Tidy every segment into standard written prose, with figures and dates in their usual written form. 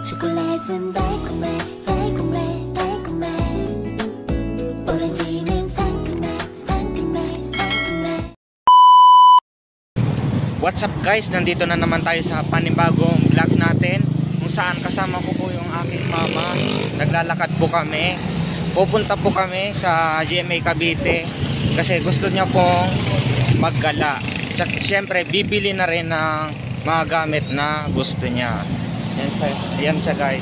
초콜릿은 달콤해 달콤해 달콤해 오렌지는 상큼해 상큼해 상큼해. What's up guys, nandito na naman tayo sa panibagong vlog natin, kung saan kasama ko po yung aking mama. Naglalakad po kami, pupunta po kami sa GMA Cavite kasi gusto niya pong maggala. Siyempre bibili na rin ng mga gamit na gusto niya. Yan siya guys.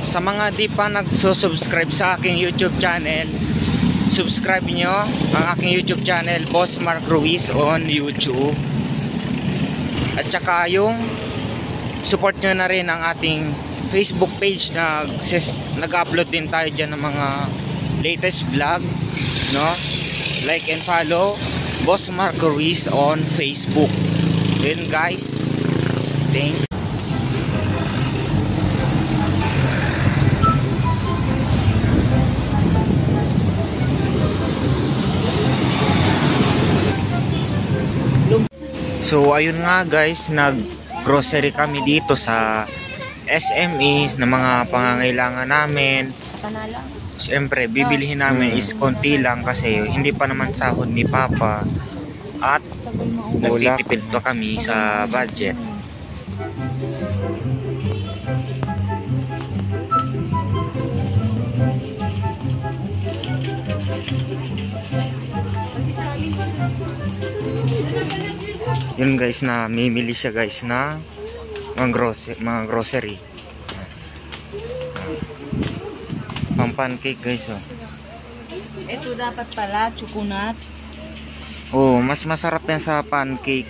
Sa mga di pa nagsusubscribe sa aking YouTube channel, subscribe nyo ang aking YouTube channel, Boss Mark Ruiz on YouTube. At saka yung support nyo na rin ang ating Facebook page na nag-upload din tayo dyan ng mga latest vlog, no? Like and follow Boss Mark Ruiz on Facebook. Then guys, thank you. So ayun nga guys, nag-grocery kami dito sa SMEs na mga pangangailangan namin. Siyempre bibilihin namin is konti lang kasi hindi pa naman sahod ni Papa at nagtitipid pa kami sa budget. Yun guys, na mimili siya guys na mga grocery. Pang pancake guys, oh. Ito dapat pala chocolate. Oh, mas masarap yan sa pancake.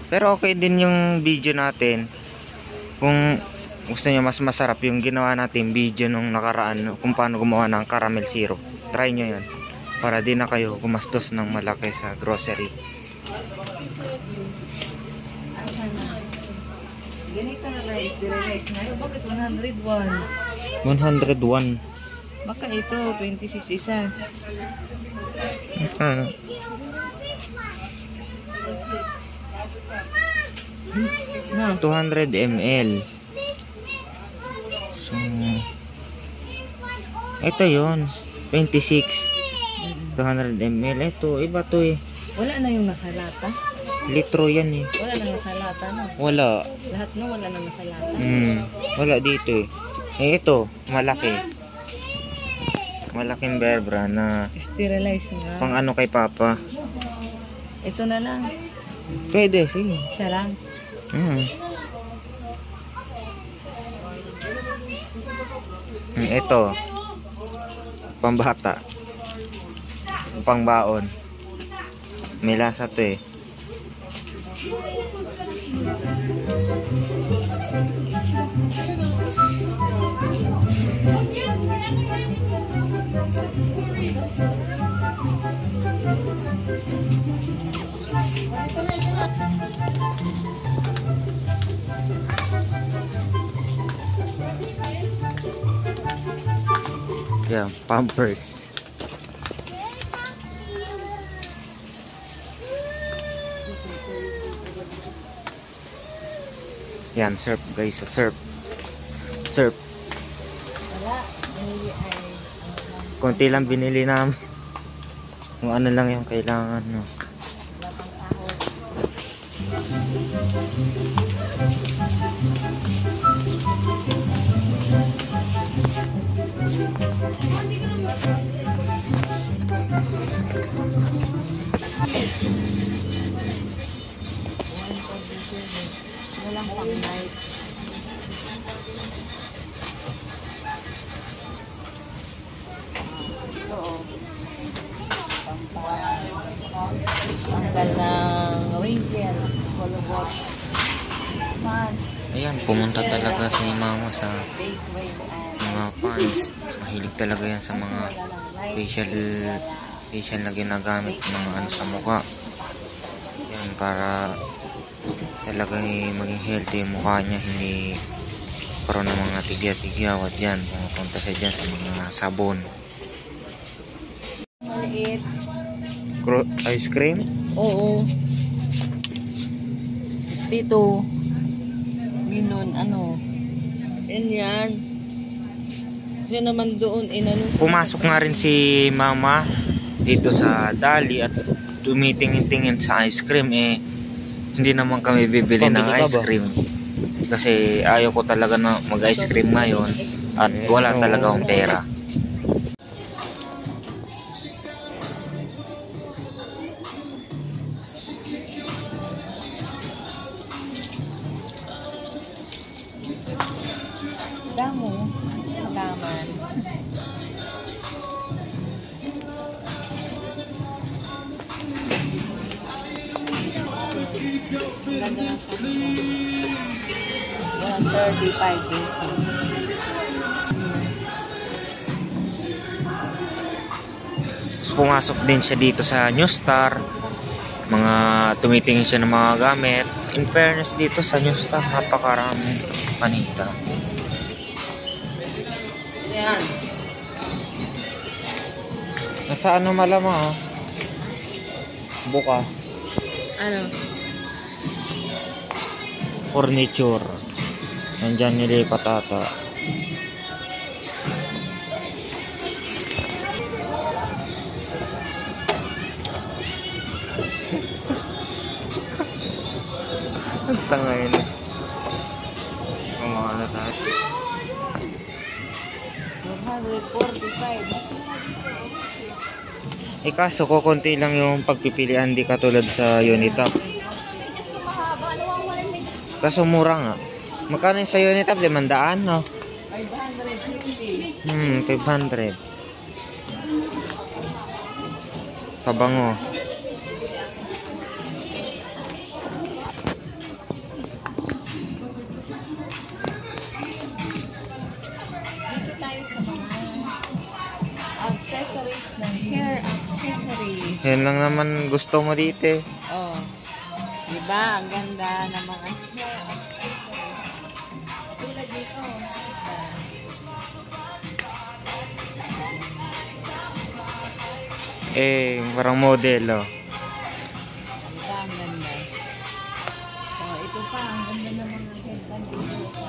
Pero okay din yung video natin. Kung gusto niyo mas masarap yung ginawa natin video nung nakaraan kung paano gumawa ng caramel syrup. Try nyo yan para di na kayo gumastos ng malaki sa grocery. Ganito na rice, rice na. Bakit 101? 101. Baka ito 26 isa. Ano? No. 200 ml. So, ito yun 26. 200 ml. Ito, iba to eh. Wala na yung nasa lata. Litro yan eh. Wala na nasa lata, no? Wala. Lahat no, wala na nasa lata. Wala dito eh. Eh ito, malaki. Malaking bear brand na Sterilize nga. pang ano kay Papa. Ito na lang. Pwede, sige. Isa lang. Ito. Pambata. Pangbaon. May lasa to eh. Yeah, Pampers. Yan, surf guys, surf. Surf. Wala. Binili ay Konti lang binili namin. Kung ano lang yung kailangan, no. wala pang sahod. Walang pang night. Tanggal ng wrinkles, follow-up, pants. Ayan, pumunta talaga si Mama sa Take away and mga pants. Mahilig talaga yan sa mga facial na ginagamit ng mga ano sa mukha. Yan, para talaga maging healthy yung mukha niya, hindi karoon ng mga tigya-tigyawat yan. Pumunta siya dyan sa mga sabon. maliit. Ice cream? Oo. Dito. Yun nun, ano. Yan. Yan naman doon, inano. Pumasok nga rin si mama dito sa Dali at tumitingin-tingin sa ice cream. Hindi naman kami bibili ng ice cream. Kasi ayaw ko talaga na mag-ice cream ngayon at wala talaga akong pera. Damo. Halaman. Ganda ng sa 135 pesos. Tapos pumasok din siya dito sa New Star. Mga tumitingin siya ng mga gamit. In fairness dito sa New Star, napakaraming panita. Yan. Nasa ano malamang buka. Ano? Furniture. Nandyan nilipat ata. Ang tangay na. Ang mga ano tayo. 145. Kaso kukunti lang yung pagpipilian, di katulad sa Unitap. Kaso mura nga. Magkano yung sa Unitap? 500, no? 550. 500. Kabango. Dito tayo sa mga accessories ng hair accessories. Yan lang naman gusto mo dito eh. Oh. Diba? Ang ganda ng mga hair accessories. Tulad dito. Parang model, oh. Diba? Ang ganda. Oh, ito pa. Ang ganda ng mga headband dito sa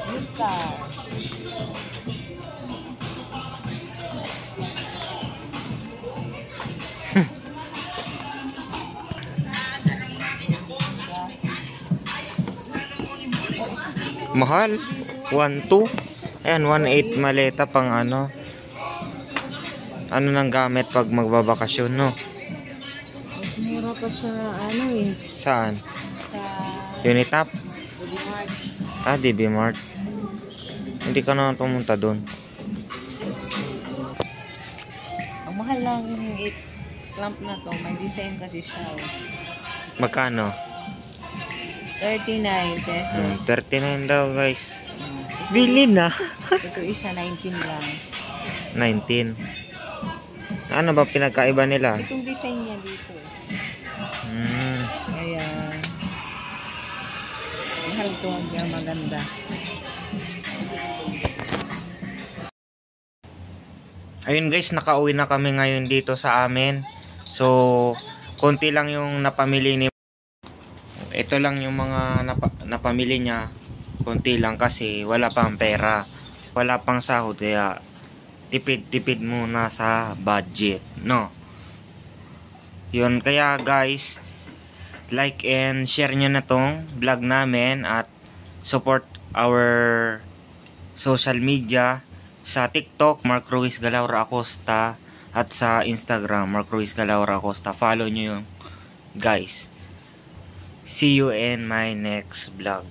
New Star. Mahal. 1.2. Ayan, 1.8 maleta pang ano. Ano nang gamit pag magbabakasyon, no? Mas mura pa sa ano eh. Saan? Sa Unitap? Boulevard. DB Mart. Hindi ka na pumunta doon. Ang mahal lang yung clamp na to. May design kasi siya. Oh. Magkano? 39 pesos. 39 daw, guys. Bili na. Ito isa 19 lang. 19. Ano ba pinagkaiba nila? Itong design niya dito. Kaya mahal to, kaya maganda. Ayun guys, nakauwi na kami ngayon dito sa amin. So, konti lang yung napamili ni. Ito lang yung mga napamili niya. Konti lang kasi wala pang pera. Wala pang sahod kaya tipid-tipid muna sa budget, no? Yun, kaya guys, like and share nyo na tong vlog namin at support our social media sa TikTok, Mark Ruiz Galaura Acosta, at sa Instagram, Mark Ruiz Galaura Acosta. Follow nyo yung guys. See you in my next vlog.